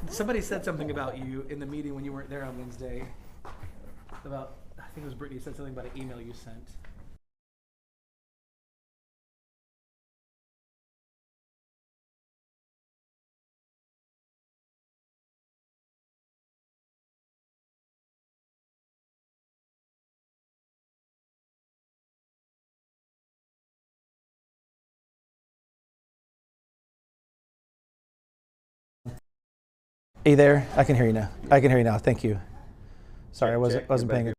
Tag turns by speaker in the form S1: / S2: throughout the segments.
S1: Somebody said something about you in the meeting when you weren't there on Wednesday. I think it was Brittany said something about an email you sent. Are you there? I can hear you now. Thank you. Sorry, I wasn't paying attention.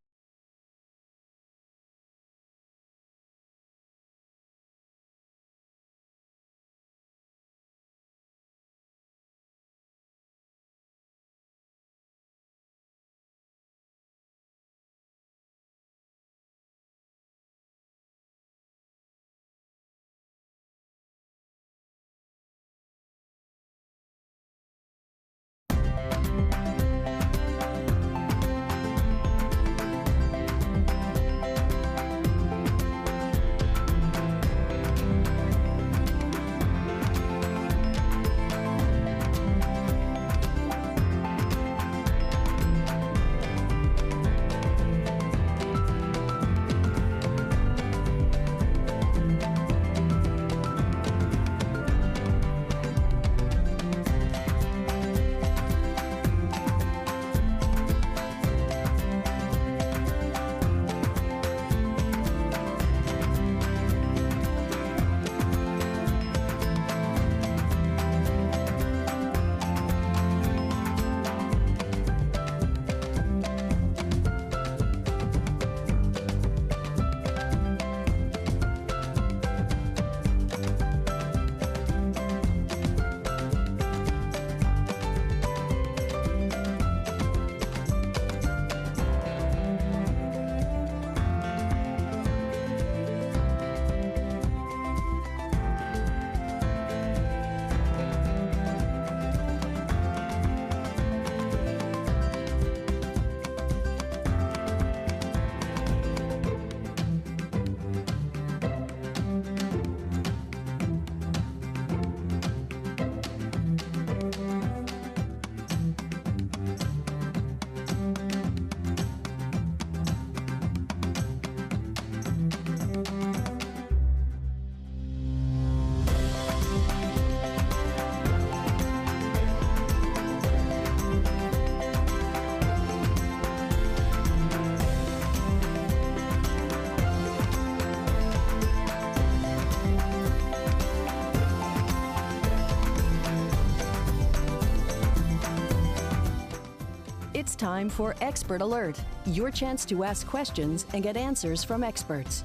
S2: It's time for Expert Alert, your chance to ask questions and get answers from experts.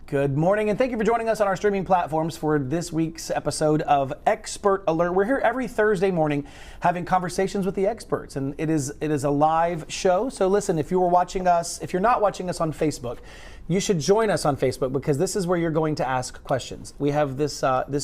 S1: Good morning, and thank you for joining us on our streaming platforms for this week's episode of Expert Alert. We're here every Thursday morning having conversations with the experts, and it is a live show. So listen, if you're not watching us on Facebook, you should join us on Facebook, because this is where you're going to ask questions. We have this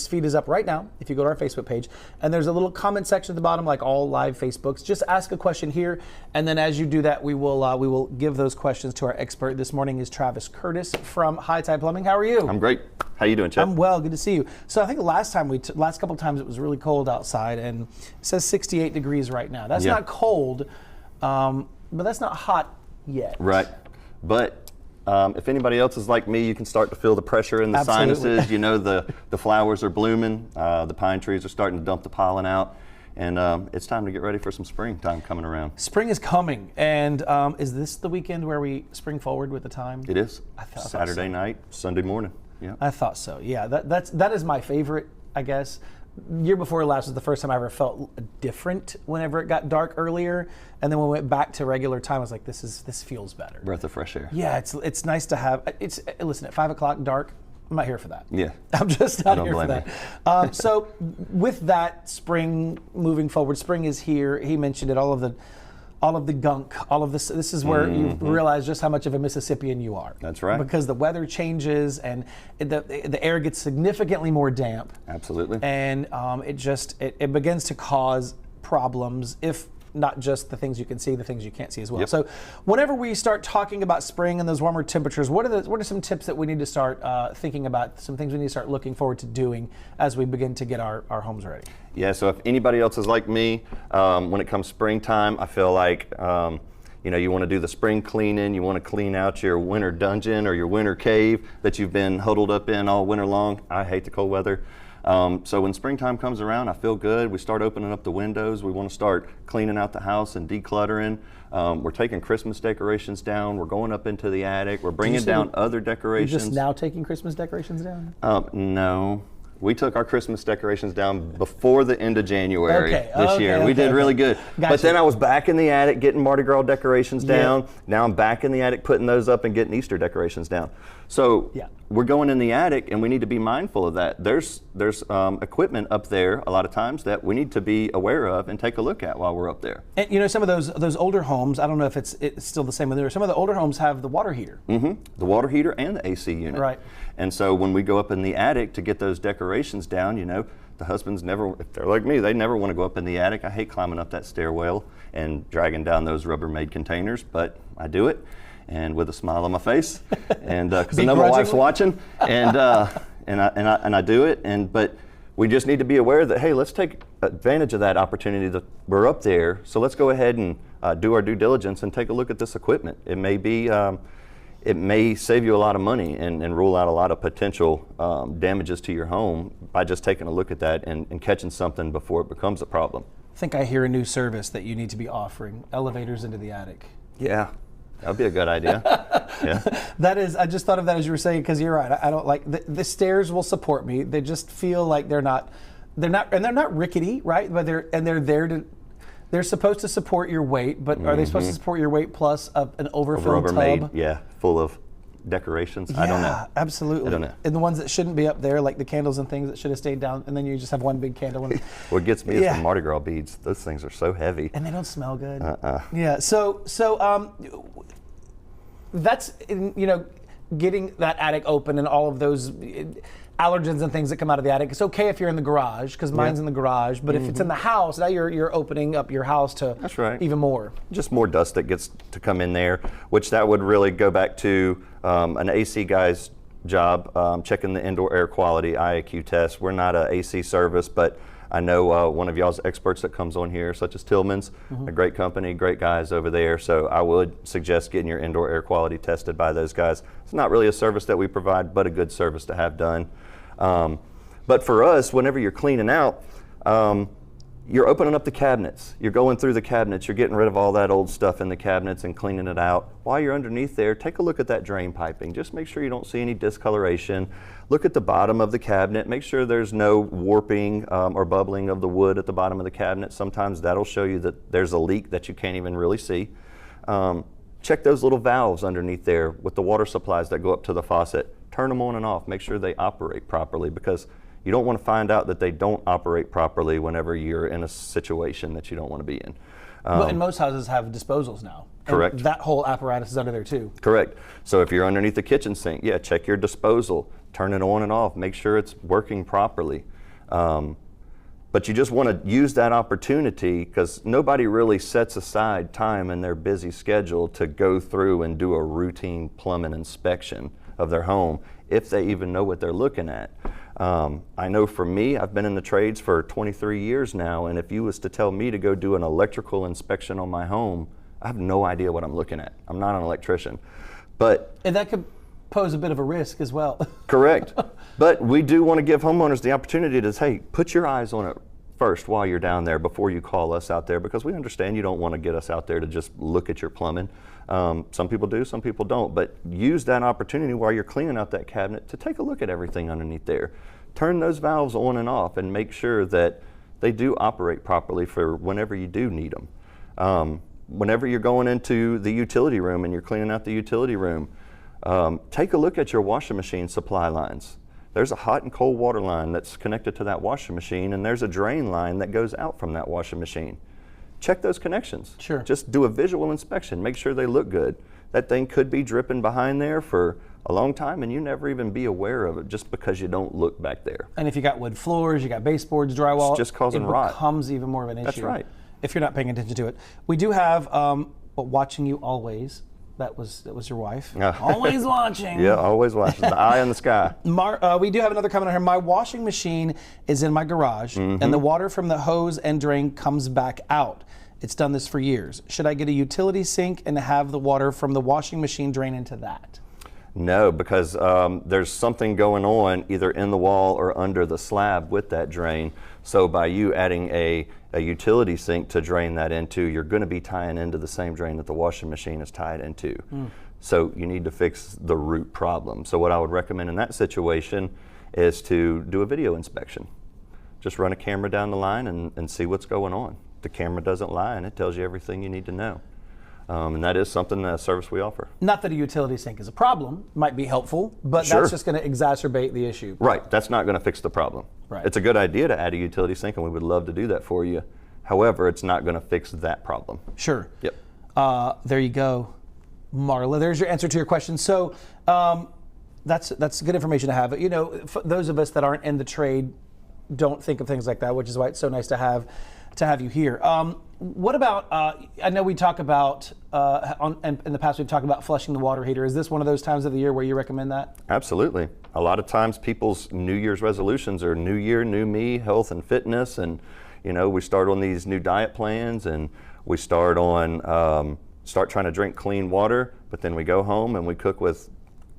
S1: feed is up right now if you go to our Facebook page, and there's a little comment section at the bottom, like all live Facebooks. Just ask a question here, and then as you do that, we will give those questions to our expert. This morning is Travis Curtis from High Tide Plumbing. How are you?
S3: I'm great. How you doing, Chip?
S1: I'm well. Good to see you. So I think the last couple of times it was really cold outside, and it says 68 degrees right now. That's not cold, but that's not hot yet.
S3: Right. But if anybody else is like me, you can start to feel the pressure in the sinuses. You know, the flowers are blooming, the pine trees are starting to dump the pollen out, and it's time to get ready for some springtime coming around.
S1: Spring is coming, and is this the weekend where we spring forward with the time?
S3: It is. Saturday night, Sunday morning. Yeah.
S1: I thought so. Yeah, that is my favorite, I guess. Year before last was the first time I ever felt different whenever it got dark earlier, and then when we went back to regular time, I was like, this feels better.
S3: Breath of fresh air.
S1: Yeah, it's nice to have. Listen, at 5 o'clock dark, I'm not here for that.
S3: Yeah,
S1: I'm just not here for that. So with that, spring moving forward, spring is here. He mentioned it. All of the gunk, all of this. This is where you realize just how much of a Mississippian you are.
S3: That's right.
S1: Because the weather changes and the air gets significantly more damp.
S3: Absolutely.
S1: And it begins to cause problems if not just the things you can see, the things you can't see as well.
S3: Yep.
S1: So whenever we start talking about spring and those warmer temperatures, what are some tips that we need to start thinking about, some things we need to start looking forward to doing as we begin to get our homes ready?
S3: Yeah, so if anybody else is like me, when it comes springtime, I feel like you want to do the spring cleaning, you want to clean out your winter dungeon or your winter cave that you've been huddled up in all winter long. I hate the cold weather. So when springtime comes around, I feel good. We start opening up the windows. We want to start cleaning out the house and decluttering. We're taking Christmas decorations down. We're going up into the attic. We're bringing down other decorations.
S1: You're just now taking Christmas decorations down?
S3: No. We took our Christmas decorations down before the end of January this year. We did really good. But then I was back in the attic getting Mardi Gras decorations down. Now I'm back in the attic putting those up and getting Easter decorations down. So we're going in the attic and we need to be mindful of that. There's equipment up there a lot of times that we need to be aware of and take a look at while we're up there.
S1: And some of those older homes, I don't know if it's still the same with there. Some of the older homes have the water heater.
S3: The water heater and the AC unit.
S1: Right.
S3: And so when we go up in the attic to get those decorations down, the husbands never, if they're like me, they never want to go up in the attic. I hate climbing up that stairwell and dragging down those Rubbermaid containers, but I do it, and with a smile on my face, and because I know my wife's watching, and I do it, but we just need to be aware that, hey, let's take advantage of that opportunity that we're up there. So let's go ahead and do our due diligence and take a look at this equipment. It may be. It may save you a lot of money and rule out a lot of potential damages to your home by just taking a look at that and catching something before it becomes a problem.
S1: I think I hear a new service that you need to be offering, elevators into the attic.
S3: Yeah, that would be a good idea. Yeah.
S1: That is, I just thought of that as you were saying, because you're right. I don't like, the stairs will support me. They just feel like they're not rickety, right? But they're supposed to support your weight, but are they supposed to support your weight plus an overfilled tub?
S3: Yeah, full of decorations.
S1: Yeah,
S3: I don't know.
S1: Absolutely.
S3: I don't know.
S1: And the ones that shouldn't be up there, like the candles and things that should have stayed down, and then you just have one big candle.
S3: What gets me is the Mardi Gras beads. Those things are so heavy.
S1: And they don't smell good. Yeah, so that's, getting that attic open and all of those allergens and things that come out of the attic. It's okay if you're in the garage, because mine's in the garage, but if it's in the house, now you're opening up your house to even more.
S3: Just more dust that gets to come in there, which that would really go back to an AC guy's job, checking the indoor air quality IAQ test. We're not an AC service, but I know one of y'all's experts that comes on here, such as Tillman's, a great company, great guys over there. So I would suggest getting your indoor air quality tested by those guys. It's not really a service that we provide, but a good service to have done. But for us, whenever you're cleaning out, you're opening up the cabinets. You're going through the cabinets. You're getting rid of all that old stuff in the cabinets and cleaning it out. While you're underneath there, take a look at that drain piping. Just make sure you don't see any discoloration. Look at the bottom of the cabinet. Make sure there's no warping or bubbling of the wood at the bottom of the cabinet. Sometimes that'll show you that there's a leak that you can't even really see. Check those little valves underneath there with the water supplies that go up to the faucet. Turn them on and off. Make sure they operate properly, because you don't want to find out that they don't operate properly whenever you're in a situation that you don't want to be in.
S1: And most houses have disposals now.
S3: Correct.
S1: And that whole apparatus is under there too.
S3: Correct. So if you're underneath the kitchen sink, check your disposal. Turn it on and off. Make sure it's working properly. But you just want to use that opportunity, because nobody really sets aside time in their busy schedule to go through and do a routine plumbing inspection of their home, if they even know what they're looking at. I know for me, I've been in the trades for 23 years now, and if you was to tell me to go do an electrical inspection on my home, I have no idea what I'm looking at. I'm not an electrician.
S1: And that could pose a bit of a risk as well.
S3: Correct. But we do want to give homeowners the opportunity to, hey, put your eyes on it first while you're down there before you call us out there, because we understand you don't want to get us out there to just look at your plumbing. Some people do, some people don't, but use that opportunity while you're cleaning out that cabinet to take a look at everything underneath there. Turn those valves on and off and make sure that they do operate properly for whenever you do need them. Whenever you're going into the utility room and you're cleaning out the utility room, take a look at your washing machine supply lines. There's a hot and cold water line that's connected to that washing machine, and there's a drain line that goes out from that washing machine. Check those connections.
S1: Sure.
S3: Just do a visual inspection. Make sure they look good. That thing could be dripping behind there for a long time, and you never even be aware of it just because you don't look back there.
S1: And if you got wood floors, you got baseboards, drywall,
S3: it's just causing rot.
S1: It becomes even more of an issue.
S3: That's right.
S1: if you're not paying attention to it. We do have watching you always. That was your wife. Always watching.
S3: Yeah, always watching. The eye in the sky.
S1: We do have another comment on here. My washing machine is in my garage, and the water from the hose and drain comes back out. It's done this for years. Should I get a utility sink and have the water from the washing machine drain into that?
S3: No, because there's something going on either in the wall or under the slab with that drain. So by you adding a utility sink to drain that into, you're going to be tying into the same drain that the washing machine is tied into. So you need to fix the root problem. So what I would recommend in that situation is to do a video inspection. Just run a camera down the line and see what's going on. The camera doesn't lie, and it tells you everything you need to know. And that is something, a service we offer.
S1: Not that a utility sink is a problem, might be helpful, but
S3: Sure.
S1: that's just going to exacerbate the issue.
S3: Right, that's not going to fix the problem.
S1: Right.
S3: It's a good idea to add a utility sink, and we would love to do that for you. However, it's not going to fix that problem.
S1: Sure.
S3: Yep.
S1: There you go, Marla. There's your answer to your question. So that's good information to have. You know, for those of us that aren't in the trade don't think of things like that, which is why it's so nice to have you here. What about, I know we talk about, in the past we've talked about flushing the water heater. Is this one of those times of the year where you recommend that?
S3: Absolutely. A lot of times people's New Year's resolutions are new year, new me, health and fitness. And, you know, we start on these new diet plans and we start trying to drink clean water, but then we go home and we cook with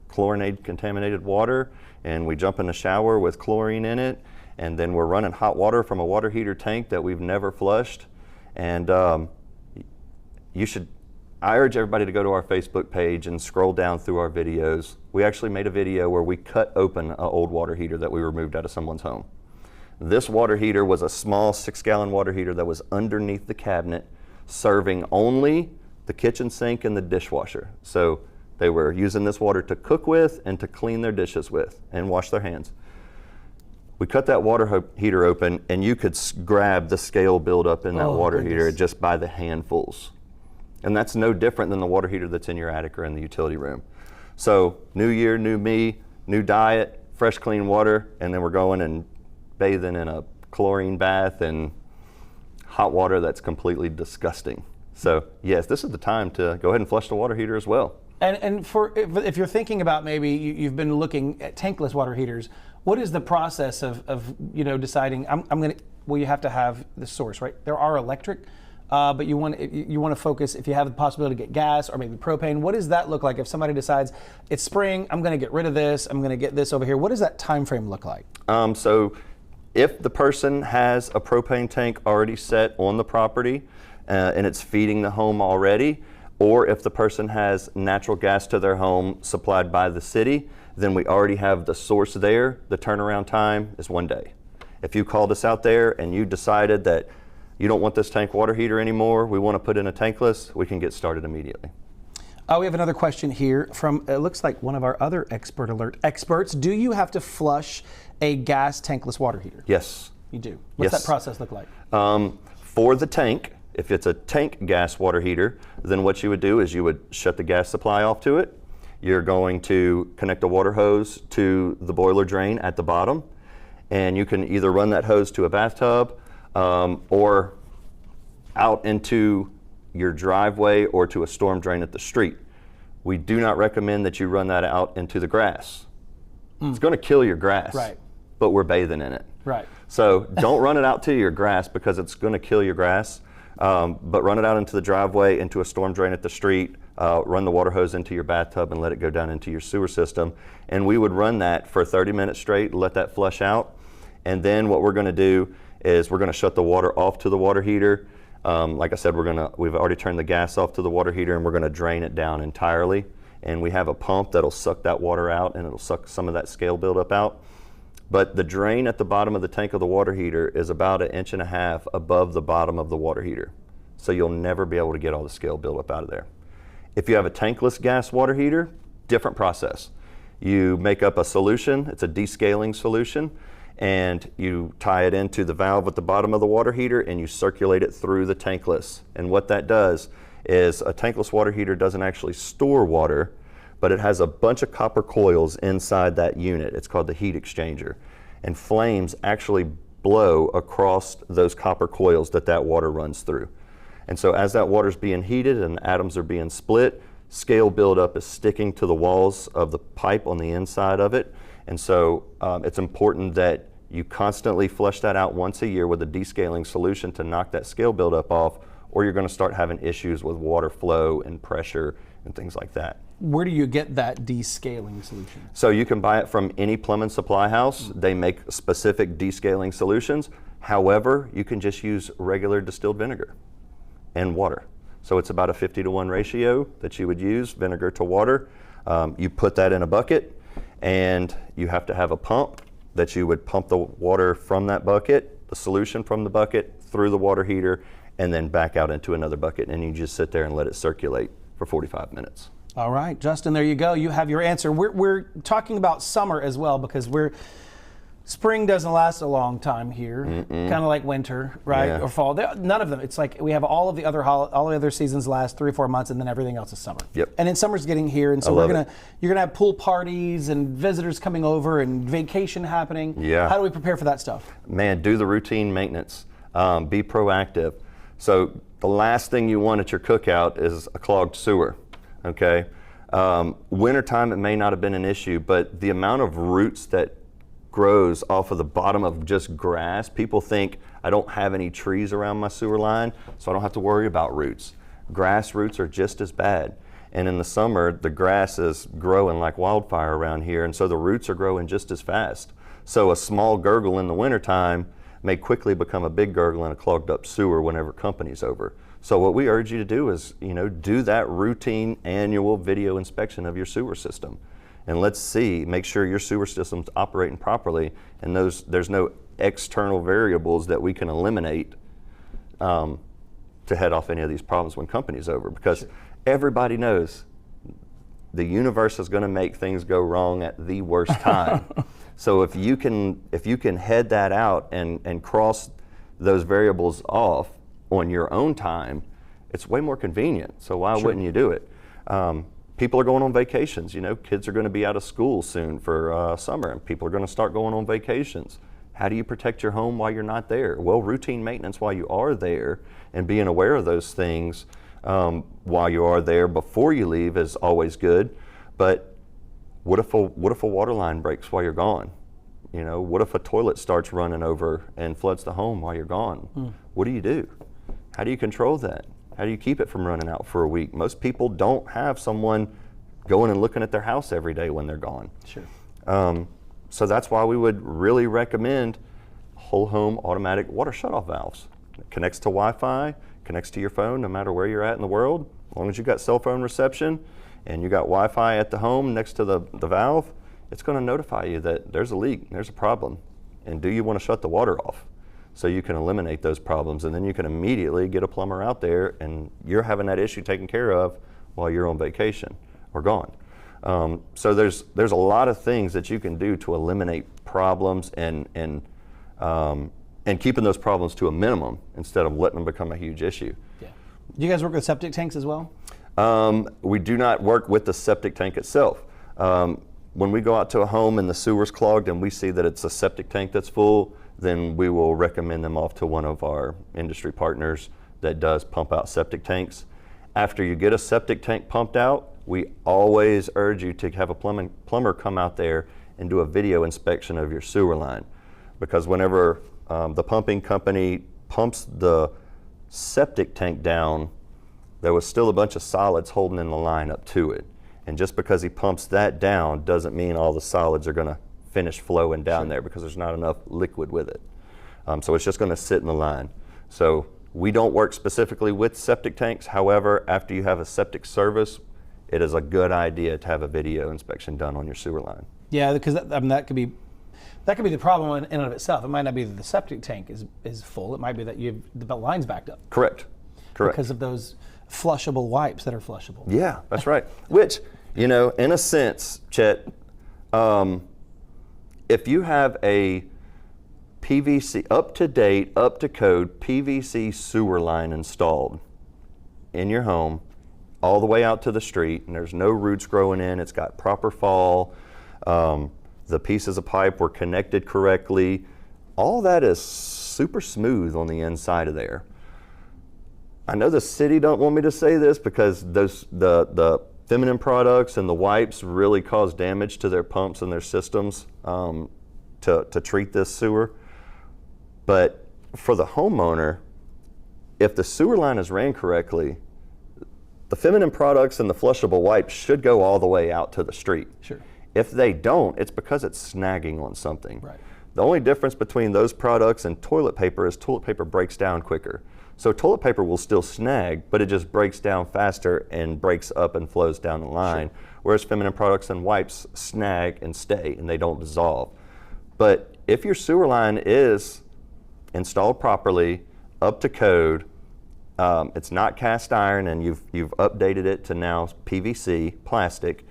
S3: chlorinated, contaminated water, and we jump in the shower with chlorine in it. And then we're running hot water from a water heater tank that we've never flushed. And I urge everybody to go to our Facebook page and scroll down through our videos. We actually made a video where we cut open an old water heater that we removed out of someone's home. This water heater was a small 6-gallon water heater that was underneath the cabinet, serving only the kitchen sink and the dishwasher. So they were using this water to cook with and to clean their dishes with and wash their hands. We cut that water heater open, and you could grab the scale buildup in that water heater just by the handfuls. And that's no different than the water heater that's in your attic or in the utility room. So new year, new me, new diet, fresh clean water, and then we're going and bathing in a chlorine bath and hot water that's completely disgusting. So yes, this is the time to go ahead and flush the water heater as well.
S1: And if you're thinking about maybe you've been looking at tankless water heaters, what is the process of deciding you have to have the source, right? There are electric, but you want to focus if you have the possibility to get gas or maybe propane. What does that look like if somebody decides it's spring, I'm going to get rid of this, I'm going to get this over here? What does that time frame look like?
S3: So if the person has a propane tank already set on the property and it's feeding the home already, or if the person has natural gas to their home supplied by the city, then we already have the source there. The turnaround time is 1 day. If you called us out there and you decided that you don't want this tank water heater anymore, we want to put in a tankless, we can get started immediately.
S1: We have another question here from, it looks like one of our other Expert Alert experts. Do you have to flush a gas tankless water heater?
S3: Yes.
S1: You do? What's that process look like?
S3: For the tank, if it's a tank gas water heater, then what you would do is you would shut the gas supply off to it. You're going to connect a water hose to the boiler drain at the bottom, and you can either run that hose to a bathtub or out into your driveway or to a storm drain at the street. We do not recommend that you run that out into the grass. It's going to kill your grass,
S1: right?
S3: But we're bathing in it.
S1: Right.
S3: So don't run it out to your grass because it's going to kill your grass. But run it out into the driveway, into a storm drain at the street, run the water hose into your bathtub and let it go down into your sewer system. And we would run that for 30 minutes straight, let that flush out. And then what we're going to do is we're going to shut the water off to the water heater. Like I said, we've already turned the gas off to the water heater, and we're going to drain it down entirely. And we have a pump that'll suck that water out, and it'll suck some of that scale buildup out. But the drain at the bottom of the tank of the water heater is about 1.5 inches above the bottom of the water heater. So you'll never be able to get all the scale buildup out of there. If you have a tankless gas water heater, different process. You make up a solution, it's a descaling solution, and you tie it into the valve at the bottom of the water heater and you circulate it through the tankless. And what that does is a tankless water heater doesn't actually store water, but it has a bunch of copper coils inside that unit. It's called the heat exchanger. And flames actually blow across those copper coils that water runs through. And so as that water's being heated and the atoms are being split, scale buildup is sticking to the walls of the pipe on the inside of it. And so it's important that you constantly flush that out once a year with a descaling solution to knock that scale buildup off, or you're going to start having issues with water flow and pressure and things like that.
S1: Where do you get that descaling solution?
S3: So you can buy it from any plumbing supply house. They make specific descaling solutions. However, you can just use regular distilled vinegar and water. So it's about a 50-to-1 ratio that you would use, vinegar to water. You put that in a bucket, and you have to have a pump that you would pump the water from that bucket, the solution from the bucket, through the water heater, and then back out into another bucket, and you just sit there and let it circulate for 45 minutes.
S1: All right, Justin, there you go. You have your answer. We're talking about summer as well, because spring doesn't last a long time here, kind of like winter, right?
S3: Yeah.
S1: Or fall. None of them. It's like we have all the other seasons last 3 or 4 months, and then everything else is summer.
S3: Yep.
S1: And then summer's getting here, and so you're gonna have pool parties and visitors coming over and vacation happening.
S3: Yeah.
S1: How do we prepare for that stuff?
S3: Man, do the routine maintenance. Be proactive. So the last thing you want at your cookout is a clogged sewer. Okay. Wintertime, it may not have been an issue, but the amount of roots that grows off of the bottom of just grass, people think I don't have any trees around my sewer line, so I don't have to worry about roots. Grass roots are just as bad. And in the summer, the grass is growing like wildfire around here, and so the roots are growing just as fast. So a small gurgle in the wintertime may quickly become a big gurgle in a clogged up sewer whenever company's over. So what we urge you to do is, do that routine annual video inspection of your sewer system. And make sure your sewer system's operating properly, and there's no external variables that we can eliminate to head off any of these problems when company's over. Because everybody knows the universe is going to make things go wrong at the worst time. So if you can head that out and cross those variables off on your own time, it's way more convenient. So why wouldn't you do it? People are going on vacations. Kids are going to be out of school soon for summer, and people are going to start going on vacations. How do you protect your home while you're not there? Well, routine maintenance while you are there and being aware of those things while you are there before you leave is always good. But what if a water line breaks while you're gone? What if a toilet starts running over and floods the home while you're gone? What do you do? How do you control that? How do you keep it from running out for a week? Most people don't have someone going and looking at their house every day when they're gone.
S1: Sure.
S3: So that's why we would really recommend whole home automatic water shutoff valves. It connects to Wi-Fi, connects to your phone no matter where you're at in the world. As long as you got cell phone reception and you got Wi-Fi at the home next to the valve, it's going to notify you that there's a leak, there's a problem, and do you want to shut the water off? So you can eliminate those problems, and then you can immediately get a plumber out there, and you're having that issue taken care of while you're on vacation or gone. So there's a lot of things that you can do to eliminate problems and keeping those problems to a minimum instead of letting them become a huge issue.
S1: Yeah. Do you guys work with septic tanks as well?
S3: We do not work with the septic tank itself. When we go out to a home and the sewer's clogged and we see that it's a septic tank that's full, then we will recommend them off to one of our industry partners that does pump out septic tanks. After you get a septic tank pumped out, we always urge you to have a plumber come out there and do a video inspection of your sewer line. Because whenever the pumping company pumps the septic tank down, there was still a bunch of solids holding in the line up to it. And just because he pumps that down doesn't mean all the solids are going to finish flowing down there, because there's not enough liquid with it. So it's just going to sit in the line. So we don't work specifically with septic tanks. However, after you have a septic service, it is a good idea to have a video inspection done on your sewer line.
S1: Yeah, because that could be the problem in and of itself. It might not be that the septic tank is full. It might be that the line's backed up.
S3: Correct.
S1: Because of those flushable wipes that are flushable.
S3: Yeah, that's right. Which, in a sense, Chet, if you have a PVC, up-to-date, up-to-code PVC sewer line installed in your home, all the way out to the street, and there's no roots growing in, it's got proper fall, the pieces of pipe were connected correctly, all that is super smooth on the inside of there. I know the city don't want me to say this because the feminine products and the wipes really cause damage to their pumps and their systems to treat this sewer. But for the homeowner, if the sewer line is ran correctly, the feminine products and the flushable wipes should go all the way out to the street.
S1: Sure.
S3: If they don't, it's because it's snagging on something.
S1: Right.
S3: The only difference between those products and toilet paper is toilet paper breaks down quicker. So toilet paper will still snag, but it just breaks down faster and breaks up and flows down the line. Sure. Whereas feminine products and wipes snag and stay and they don't dissolve. But if your sewer line is installed properly, up to code, it's not cast iron and you've updated it to now PVC, plastic,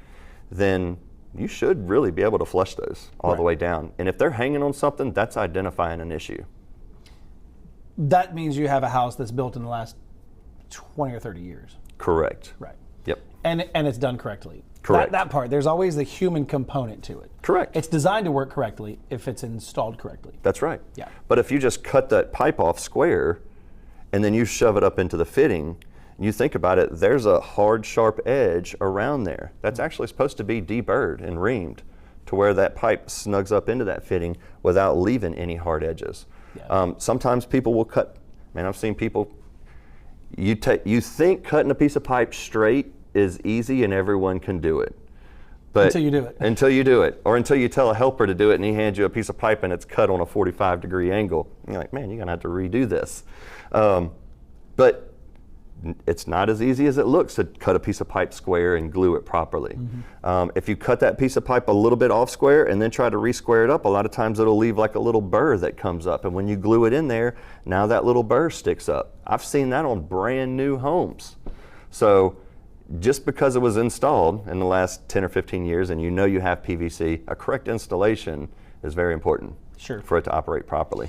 S3: then you should really be able to flush those all the way down. And if they're hanging on something, that's identifying an issue.
S1: That means you have a house that's built in the last 20 or 30 years.
S3: Correct.
S1: Right.
S3: Yep.
S1: And it's done correctly.
S3: Correct.
S1: That part, there's always the human component to it.
S3: Correct.
S1: It's designed to work correctly if it's installed correctly.
S3: That's right.
S1: Yeah.
S3: But if you just cut that pipe off square and then you shove it up into the fitting, and you think about it, there's a hard, sharp edge around there. That's actually supposed to be deburred and reamed to where that pipe snugs up into that fitting without leaving any hard edges. Yeah. Sometimes people will cut, man, I've seen people, you think cutting a piece of pipe straight is easy and everyone can do it. But
S1: until you do it.
S3: Until you do it. Or until you tell a helper to do it and he hands you a piece of pipe and it's cut on a 45-degree angle. And you're like, man, you're going to have to redo this. But it's not as easy as it looks to cut a piece of pipe square and glue it properly. Mm-hmm. If you cut that piece of pipe a little bit off square and then try to re-square it up, a lot of times it'll leave like a little burr that comes up. And when you glue it in there, now that little burr sticks up. I've seen that on brand new homes. So just because it was installed in the last 10 or 15 years and you know you have PVC, a correct installation is very important for it to operate properly.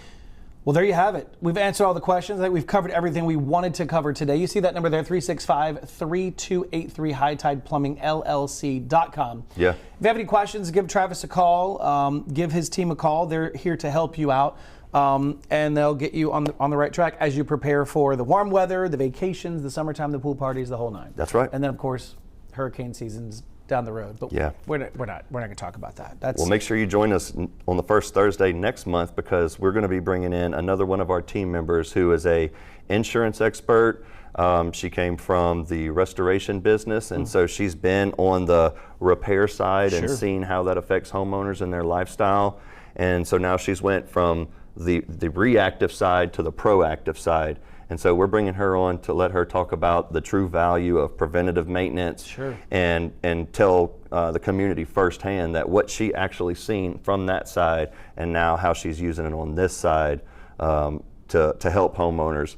S1: Well, there you have it. We've answered all the questions. I think we've covered everything we wanted to cover today. You see that number there, 365-3283, HighTidePlumbingLLC.com.
S3: Yeah.
S1: If you have any questions, give Travis a call. Give his team a call. They're here to help you out. And they'll get you on the right track as you prepare for the warm weather, the vacations, the summertime, the pool parties, the whole nine.
S3: That's right.
S1: And then, of course, hurricane season's down the road. But
S3: yeah,
S1: we're not going to talk about that.
S3: Well, make sure you join us on the first Thursday next month because we're going to be bringing in another one of our team members who is a insurance expert. She came from the restoration business, and so she's been on the repair side and seen how that affects homeowners and their lifestyle. And so now she's went from the reactive side to the proactive side. And so we're bringing her on to let her talk about the true value of preventative maintenance and tell the community firsthand that what she actually seen from that side and now how she's using it on this side to help homeowners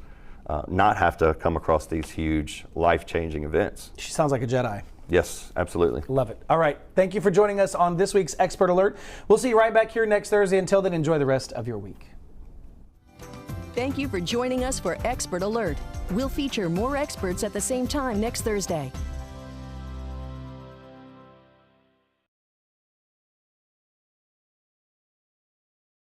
S3: not have to come across these huge life-changing events.
S1: She sounds like a Jedi.
S3: Yes, absolutely.
S1: Love it. All right. Thank you for joining us on this week's Expert Alert. We'll see you right back here next Thursday. Until then, enjoy the rest of your week.
S2: Thank you for joining us for Expert Alert. We'll feature more experts at the same time next Thursday.